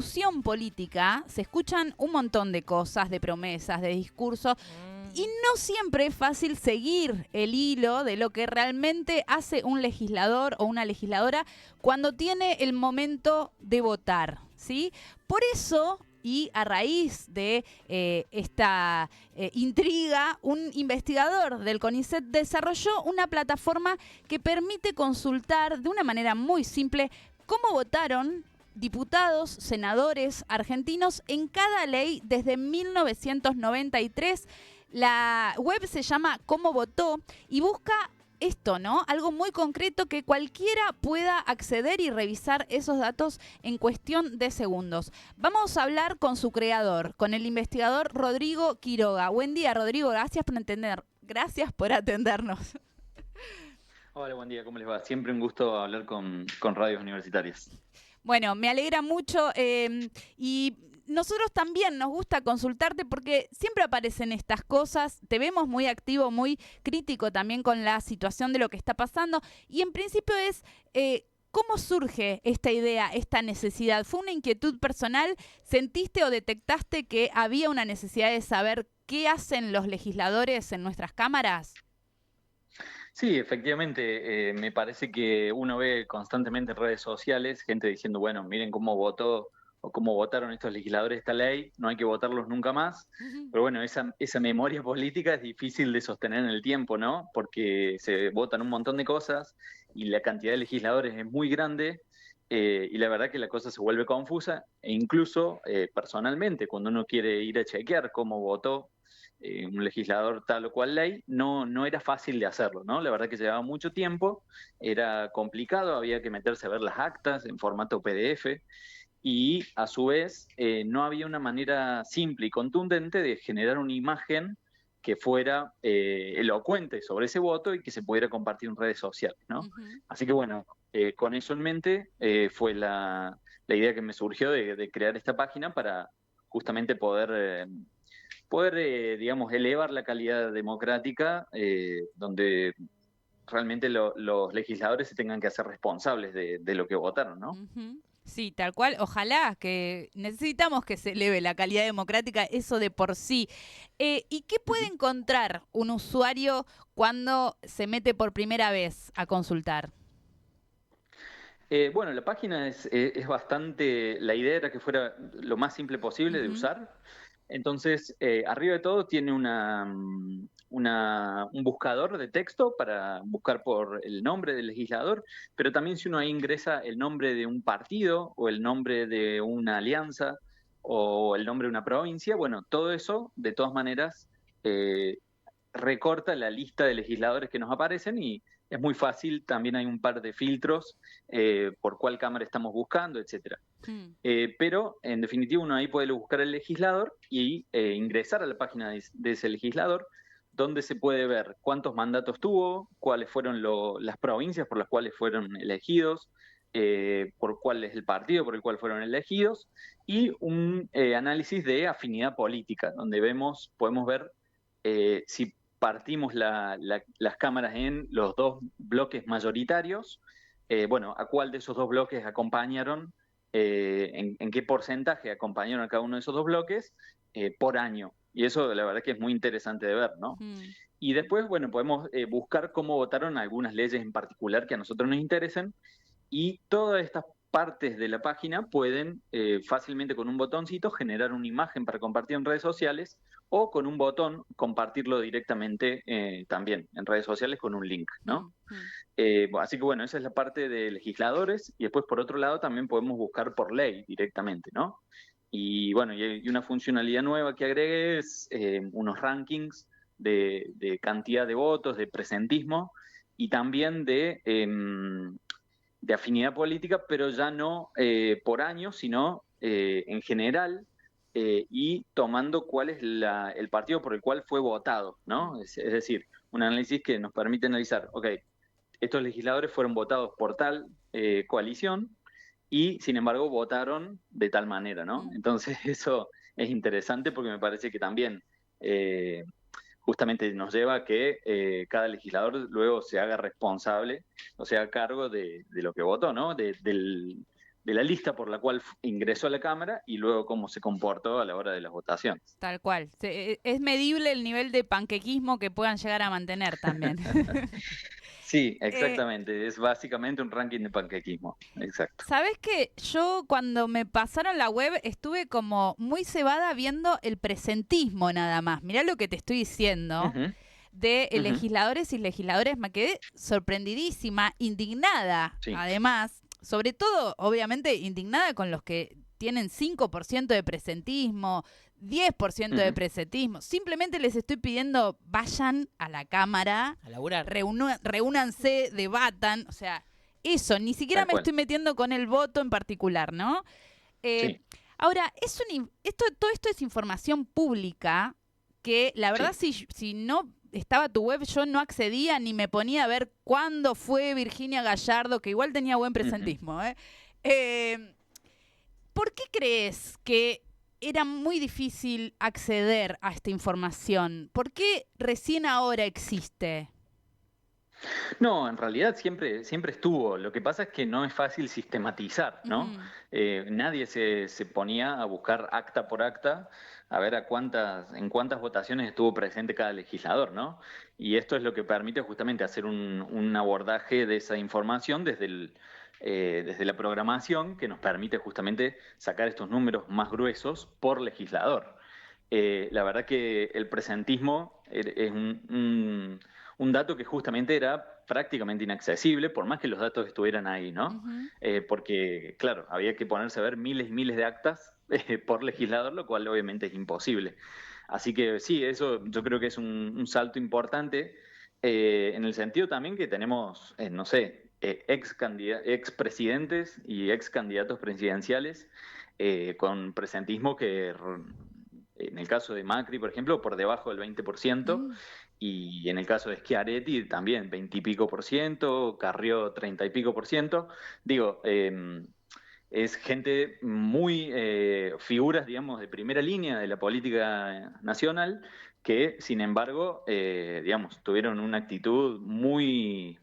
discusión política se escuchan un montón de cosas, de promesas, de discursos, y no siempre es fácil seguir el hilo de lo que realmente hace un legislador o una legisladora cuando tiene el momento de votar, ¿sí? Por eso, y a raíz de esta intriga, un investigador del CONICET desarrolló una plataforma que permite consultar de una manera muy simple cómo votaron diputados, senadores argentinos en cada ley desde 1993. La web se llama Cómo Votó y busca esto, ¿no? Algo muy concreto que cualquiera pueda acceder y revisar esos datos en cuestión de segundos. Vamos a hablar con su creador, con el investigador Rodrigo Quiroga. Buen día, Rodrigo. Gracias por atendernos. Hola, buen día, ¿cómo les va? Siempre un gusto hablar con radios universitarias. Bueno, me alegra mucho y nosotros también nos gusta consultarte porque siempre aparecen estas cosas, te vemos muy activo, muy crítico también con la situación de lo que está pasando y en principio es ¿cómo surge esta idea, esta necesidad? ¿Fue una inquietud personal? ¿Sentiste o detectaste que había una necesidad de saber qué hacen los legisladores en nuestras cámaras? Sí, efectivamente, me parece que uno ve constantemente en redes sociales gente diciendo, bueno, miren cómo votó o cómo votaron estos legisladores esta ley, no hay que votarlos nunca más. Ujú. Pero bueno, esa memoria política es difícil de sostener en el tiempo, ¿no? Porque se votan un montón de cosas y la cantidad de legisladores es muy grande. Y la verdad que la cosa se vuelve confusa e incluso personalmente, cuando uno quiere ir a chequear cómo votó un legislador tal o cual ley, no era fácil de hacerlo, ¿no? La verdad que llevaba mucho tiempo, era complicado, había que meterse a ver las actas en formato PDF y a su vez no había una manera simple y contundente de generar una imagen que fuera elocuente sobre ese voto y que se pudiera compartir en redes sociales, ¿no? Ujú. Así que bueno, con eso en mente fue la idea que me surgió de crear esta página para justamente poder, digamos, elevar la calidad democrática, donde realmente los legisladores se tengan que hacer responsables de lo que votaron, ¿no? Ujú. Sí, tal cual. Ojalá que necesitamos que se eleve la calidad democrática, eso de por sí. ¿Y qué puede Ujú. encontrar un usuario cuando se mete por primera vez a consultar? Bueno, la página es bastante, la idea era que fuera lo más simple posible de Ujú. usar. Entonces, arriba de todo tiene un buscador de texto para buscar por el nombre del legislador, pero también si uno ahí ingresa el nombre de un partido o el nombre de una alianza o el nombre de una provincia, bueno, todo eso, de todas maneras, eh, recorta la lista de legisladores que nos aparecen y es muy fácil, también hay un par de filtros por cuál cámara estamos buscando, etcétera. Mm. Pero en definitiva uno ahí puede buscar el legislador y ingresar a la página de ese legislador, donde se puede ver cuántos mandatos tuvo, cuáles fueron las provincias por las cuales fueron elegidos, por cuál es el partido por el cual fueron elegidos, y un análisis de afinidad política, donde podemos ver si partimos las cámaras en los dos bloques mayoritarios, bueno, a cuál de esos dos bloques acompañaron, en qué porcentaje acompañaron a cada uno de esos dos bloques por año. Y eso la verdad que es muy interesante de ver, ¿no? Mm. Y después, bueno, podemos buscar cómo votaron algunas leyes en particular que a nosotros nos interesen y todas estas partes de la página pueden fácilmente con un botoncito generar una imagen para compartir en redes sociales o con un botón compartirlo directamente también en redes sociales con un link, ¿no? Mm. Mm. Así que bueno, esa es la parte de legisladores y después por otro lado también podemos buscar por ley directamente, ¿no? Y bueno, y una funcionalidad nueva que agregué es unos rankings de cantidad de votos, de presentismo y también de afinidad política, pero ya no por año, sino en general y tomando cuál es el partido por el cual fue votado, ¿no? Es decir, un análisis que nos permite analizar, ok, estos legisladores fueron votados por tal coalición y sin embargo votaron de tal manera, ¿no? Mm. Entonces eso es interesante porque me parece que también eh, justamente nos lleva a que cada legislador luego se haga responsable o sea a cargo de lo que votó, ¿no? de la lista por la cual ingresó a la Cámara y luego cómo se comportó a la hora de las votaciones. Tal cual. Es medible el nivel de panquequismo que puedan llegar a mantener también. Sí, exactamente. Es básicamente un ranking de panquequismo. Exacto. ¿Sabés qué? Yo cuando me pasaron la web estuve como muy cebada viendo el presentismo nada más. Mirá lo que te estoy diciendo. Uh-huh. De Uh-huh. legisladores y legisladores, me quedé sorprendidísima, indignada, Sí. además, sobre todo, obviamente, indignada con los que tienen 5% de presentismo, 10% de presentismo. Simplemente les estoy pidiendo, vayan a la Cámara, a laburar, reúnanse, debatan, o sea, eso, ni siquiera Tal me cual. estoy metiendo con el voto en particular, ¿no? Sí. Ahora, todo esto es información pública que la verdad Sí. si no estaba tu web yo no accedía ni me ponía a ver cuándo fue Virginia Gallardo, que igual tenía buen presentismo. ¿Por qué crees que era muy difícil acceder a esta información? ¿Por qué recién ahora existe? No, en realidad siempre estuvo. Lo que pasa es que no es fácil sistematizar, ¿no? Nadie se ponía a buscar acta por acta a ver en cuántas votaciones estuvo presente cada legislador, ¿no? Y esto es lo que permite justamente hacer un abordaje de esa información desde la programación, que nos permite justamente sacar estos números más gruesos por legislador. La verdad que el presentismo es un dato que justamente era prácticamente inaccesible, por más que los datos estuvieran ahí, ¿no? Porque, claro, había que ponerse a ver miles y miles de actas por legislador, lo cual obviamente es imposible. Así que sí, eso yo creo que es un salto importante, en el sentido también que tenemos, no sé, ex presidentes y ex candidatos presidenciales con presentismo que en el caso de Macri, por ejemplo, por debajo del 20%, y en el caso de Schiaretti también 20 y pico por ciento, Carrió 30 y pico por ciento. Digo, es gente muy, figuras, digamos, de primera línea de la política nacional, que, sin embargo, digamos, tuvieron una actitud muy,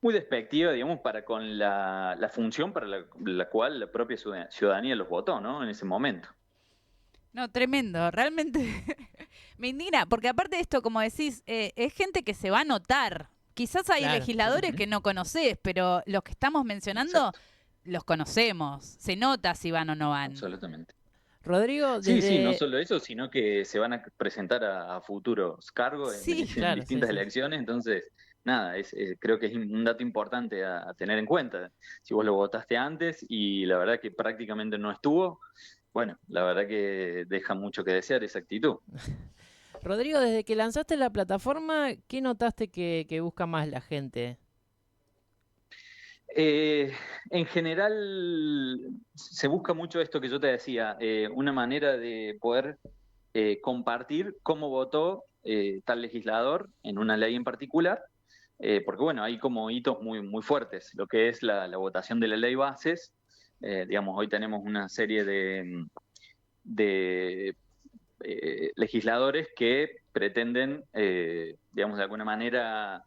muy despectiva, digamos, para con la función para la cual la propia ciudadanía los votó, ¿no? En ese momento. No, tremendo, realmente me indigna, porque aparte de esto, como decís, es gente que se va a notar. Quizás hay claro. legisladores que no conoces, pero los que estamos mencionando Exacto. los conocemos. Se nota si van o no van. Absolutamente. Rodrigo, Sí, sí, no desde... solo eso, sino que se van a presentar a futuros cargos Sí, en Claro, sí, distintas sí. elecciones, entonces, nada, creo que es un dato importante a tener en cuenta. Si vos lo votaste antes y la verdad que prácticamente no estuvo, bueno, la verdad que deja mucho que desear esa actitud. Rodrigo, desde que lanzaste la plataforma, ¿qué notaste que busca más la gente? Eh, en general, se busca mucho esto que yo te decía, una manera de poder compartir cómo votó tal legislador en una ley en particular, porque bueno, hay como hitos muy, muy fuertes, lo que es la votación de la ley bases. Digamos, hoy tenemos una serie de legisladores que pretenden, digamos, de alguna manera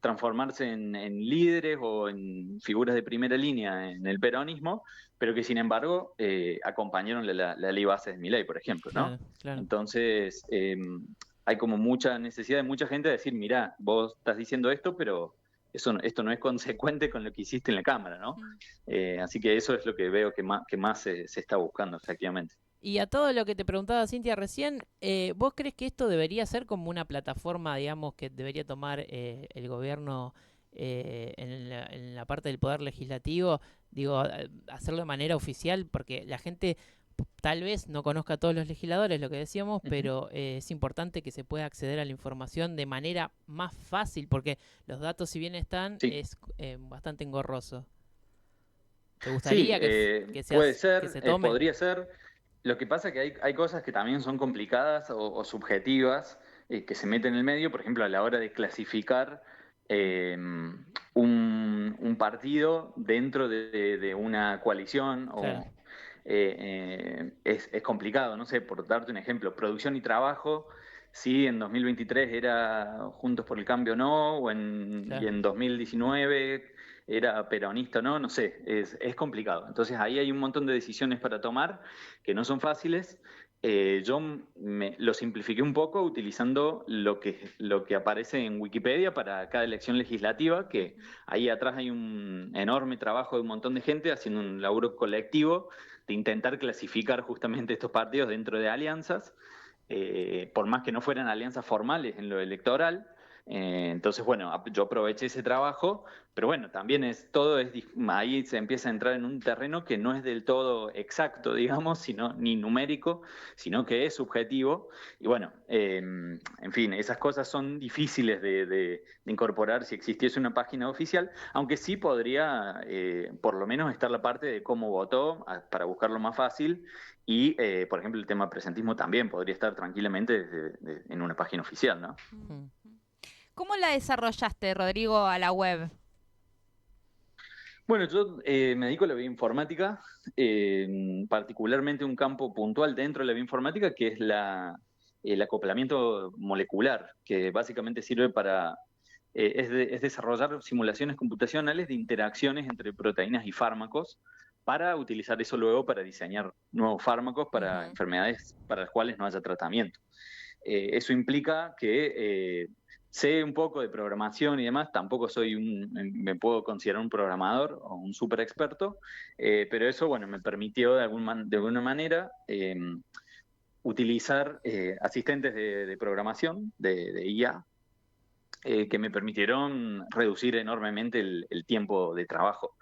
transformarse en líderes o en figuras de primera línea en el peronismo, pero que sin embargo acompañaron la ley base de Milei, por ejemplo, ¿no? Claro, claro. Entonces, hay como mucha necesidad de mucha gente de decir, mirá, vos estás diciendo esto, pero esto no es consecuente con lo que hiciste en la Cámara, ¿no? Así que eso es lo que veo que más se está buscando, efectivamente. Y a todo lo que te preguntaba Cintia recién, ¿vos crees que esto debería ser como una plataforma, digamos, que debería tomar el gobierno en la parte del poder legislativo? Digo, hacerlo de manera oficial, porque la gente tal vez no conozca a todos los legisladores, lo que decíamos, Uh -huh. pero es importante que se pueda acceder a la información de manera más fácil, porque los datos, si bien están, Sí. es bastante engorroso. ¿Te Sí, gustaría puede que ser, se tome? podría ser. Lo que pasa es que hay cosas que también son complicadas o subjetivas que se meten en el medio, por ejemplo, a la hora de clasificar un partido dentro de una coalición Claro. es complicado, no sé, por darte un ejemplo, producción y trabajo, si en 2023 era Juntos por el Cambio o no, y Claro. en 2019 era peronista o no, no sé, es complicado. Entonces ahí hay un montón de decisiones para tomar que no son fáciles. Yo lo simplifiqué un poco utilizando lo que aparece en Wikipedia para cada elección legislativa, que ahí atrás hay un enorme trabajo de un montón de gente haciendo un laburo colectivo de intentar clasificar justamente estos partidos dentro de alianzas, por más que no fueran alianzas formales en lo electoral. Entonces, bueno, yo aproveché ese trabajo, pero bueno, también ahí se empieza a entrar en un terreno que no es del todo exacto, digamos, ni numérico, sino que es subjetivo. Y bueno, en fin, esas cosas son difíciles de incorporar si existiese una página oficial, aunque sí podría por lo menos estar la parte de cómo votó para buscarlo más fácil. Y, por ejemplo, el tema presentismo también podría estar tranquilamente en una página oficial, ¿no? ¿Cómo la desarrollaste, Rodrigo, a la web? Bueno, yo me dedico a la bioinformática, particularmente un campo puntual dentro de la bioinformática que es el acoplamiento molecular, que básicamente sirve para es desarrollar simulaciones computacionales de interacciones entre proteínas y fármacos para utilizar eso luego para diseñar nuevos fármacos para enfermedades para las cuales no haya tratamiento. Eso implica que sé un poco de programación y demás, tampoco me puedo considerar un programador o un súper experto, pero eso, bueno, me permitió de alguna manera utilizar asistentes de programación, de IA, que me permitieron reducir enormemente el tiempo de trabajo.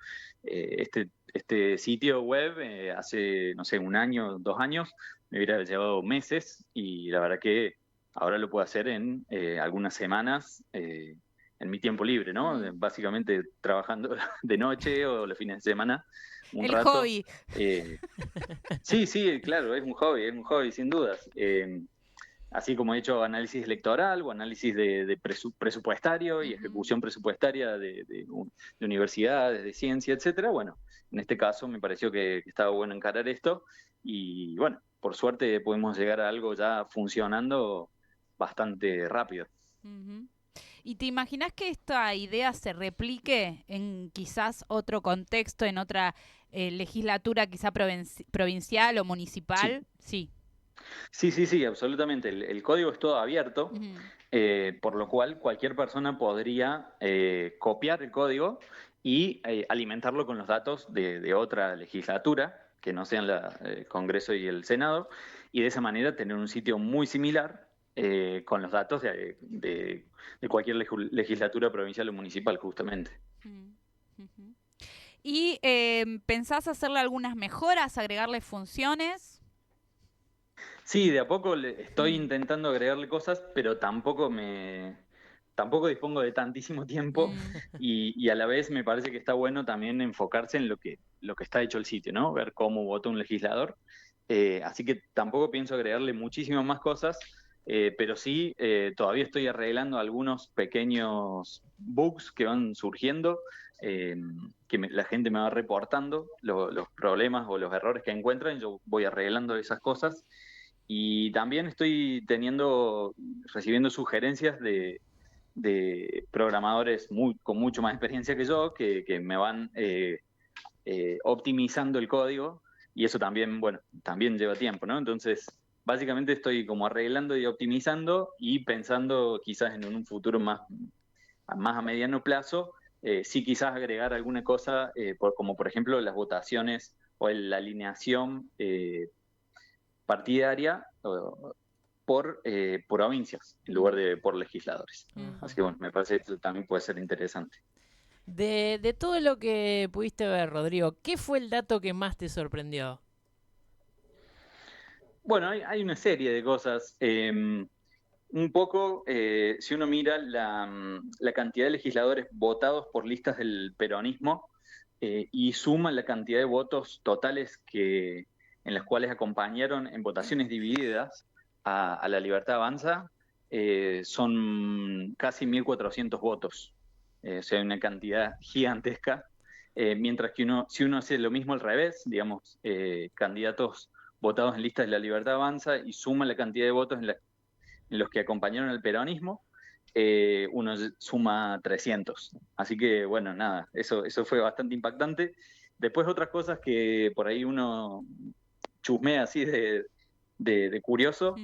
Este sitio web hace, no sé, 1 año, 2 años, me hubiera llevado meses y la verdad que ahora lo puedo hacer en algunas semanas en mi tiempo libre, ¿no? Básicamente trabajando de noche o los fines de semana un El rato. hobby. Sí, claro, es un hobby sin dudas. Así como he hecho análisis electoral o análisis de presupuestario y ejecución presupuestaria de universidades, de ciencia, etcétera. Bueno, en este caso me pareció que estaba bueno encarar esto y bueno, por suerte podemos llegar a algo ya funcionando bastante rápido. ¿Y te imaginas que esta idea se replique en quizás otro contexto, en otra legislatura quizá provincial o municipal? Sí. Sí, absolutamente. El código es todo abierto, por lo cual cualquier persona podría copiar el código y alimentarlo con los datos de otra legislatura, que no sean el Congreso y el Senado, y de esa manera tener un sitio muy similar con los datos de cualquier legislatura provincial o municipal, justamente. ¿Y pensás hacerle algunas mejoras, agregarle funciones? Sí, de a poco estoy intentando agregarle cosas, pero tampoco dispongo de tantísimo tiempo y a la vez me parece que está bueno también enfocarse en lo que está hecho el sitio, ¿no? Ver cómo vota un legislador. Así que tampoco pienso agregarle muchísimas más cosas, pero sí todavía estoy arreglando algunos pequeños bugs que van surgiendo, la gente me va reportando los problemas o los errores que encuentran y yo voy arreglando esas cosas. Y también estoy recibiendo sugerencias de programadores con mucho más experiencia que yo, que me van optimizando el código, y eso también, bueno, también lleva tiempo, ¿no? Entonces, básicamente estoy como arreglando y optimizando y pensando quizás en un futuro más a mediano plazo, sí quizás agregar alguna cosa, como por ejemplo las votaciones o la alineación partidaria por provincias en lugar de por legisladores. Así que bueno, me parece que esto también puede ser interesante. De todo lo que pudiste ver, Rodrigo, ¿qué fue el dato que más te sorprendió? Bueno, hay una serie de cosas. Un poco, si uno mira la cantidad de legisladores votados por listas del peronismo y suma la cantidad de votos totales en las cuales acompañaron en votaciones divididas a La Libertad Avanza, son casi 1.400 votos. O sea, una cantidad gigantesca. Mientras que si uno hace lo mismo al revés, digamos, candidatos votados en listas de La Libertad Avanza y suma la cantidad de votos en los que acompañaron al peronismo, uno suma 300. Así que, bueno, nada, eso fue bastante impactante. Después otras cosas que por ahí uno chusmea así de curioso,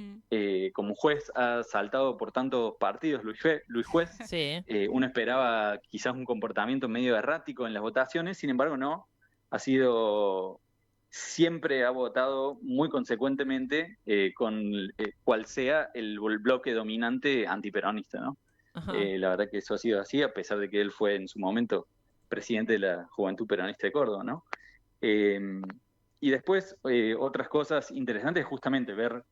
como juez ha saltado por tantos partidos, Luis Juez, Sí. uno esperaba quizás un comportamiento medio errático en las votaciones, sin embargo no, siempre ha votado muy consecuentemente con cual sea el bloque dominante antiperonista, ¿no? La verdad que eso ha sido así, a pesar de que él fue en su momento presidente de la Juventud Peronista de Córdoba, ¿no? Y después, otras cosas interesantes, justamente ver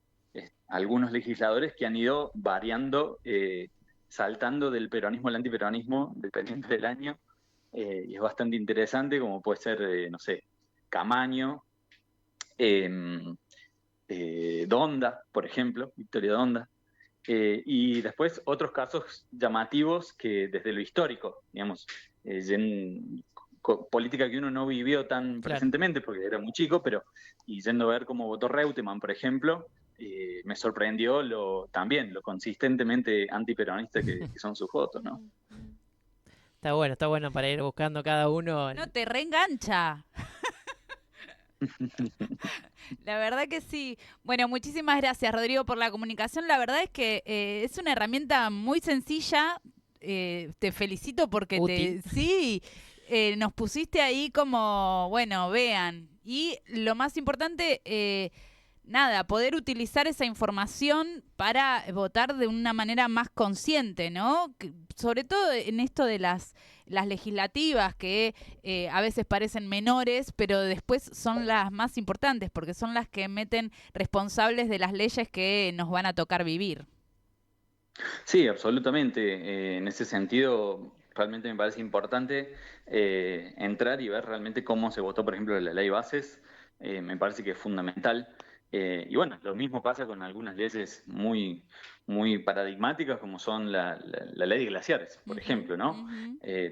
algunos legisladores que han ido variando, saltando del peronismo al antiperonismo, dependiendo del año, y es bastante interesante, como puede ser, no sé, Camaño, Donda, por ejemplo, Victoria Donda, y después otros casos llamativos que desde lo histórico, digamos, política que uno no vivió tan presentemente porque era muy chico, pero y yendo a ver cómo votó Reutemann, por ejemplo, me sorprendió también lo consistentemente antiperonista que son sus votos, ¿no? Está bueno para ir buscando cada uno. No te reengancha. La verdad que sí. Bueno, muchísimas gracias, Rodrigo, por la comunicación. La verdad es que es una herramienta muy sencilla. Te felicito porque sí, nos pusiste ahí como, bueno, vean. Y lo más importante, nada, poder utilizar esa información para votar de una manera más consciente, ¿no? Sobre todo en esto de las legislativas que a veces parecen menores, pero después son las más importantes porque son las que meten responsables de las leyes que nos van a tocar vivir. Sí, absolutamente. En ese sentido, realmente me parece importante entrar y ver realmente cómo se votó, por ejemplo, la ley Bases. Me parece que es fundamental. Y bueno, lo mismo pasa con algunas leyes muy, muy paradigmáticas, como son la ley de glaciares, por ejemplo, ¿no?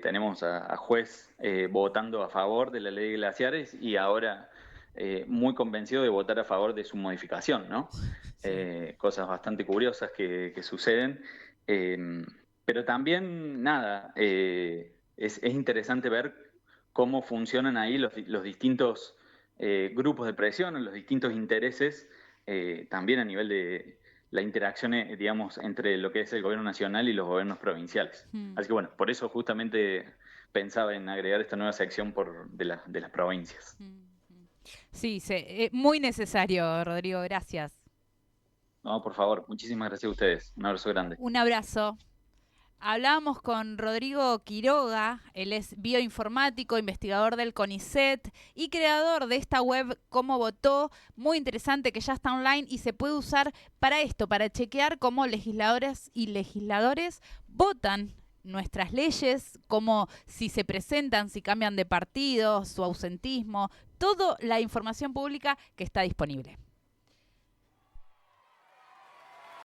Tenemos a Juez votando a favor de la ley de glaciares y ahora muy convencido de votar a favor de su modificación, ¿no? Cosas bastante curiosas que suceden. Pero también, nada, es interesante ver cómo funcionan ahí los distintos grupos de presión, los distintos intereses, también a nivel de la interacción, digamos, entre lo que es el gobierno nacional y los gobiernos provinciales. Así que bueno, por eso justamente pensaba en agregar esta nueva sección de las provincias. Sí, muy necesario, Rodrigo, gracias. No, por favor, muchísimas gracias a ustedes. Un abrazo grande. Un abrazo. Hablábamos con Rodrigo Quiroga, él es bioinformático, investigador del CONICET y creador de esta web Cómo Votó, muy interesante, que ya está online y se puede usar para esto, para chequear cómo legisladoras y legisladores votan nuestras leyes, cómo si se presentan, si cambian de partido, su ausentismo, toda la información pública que está disponible.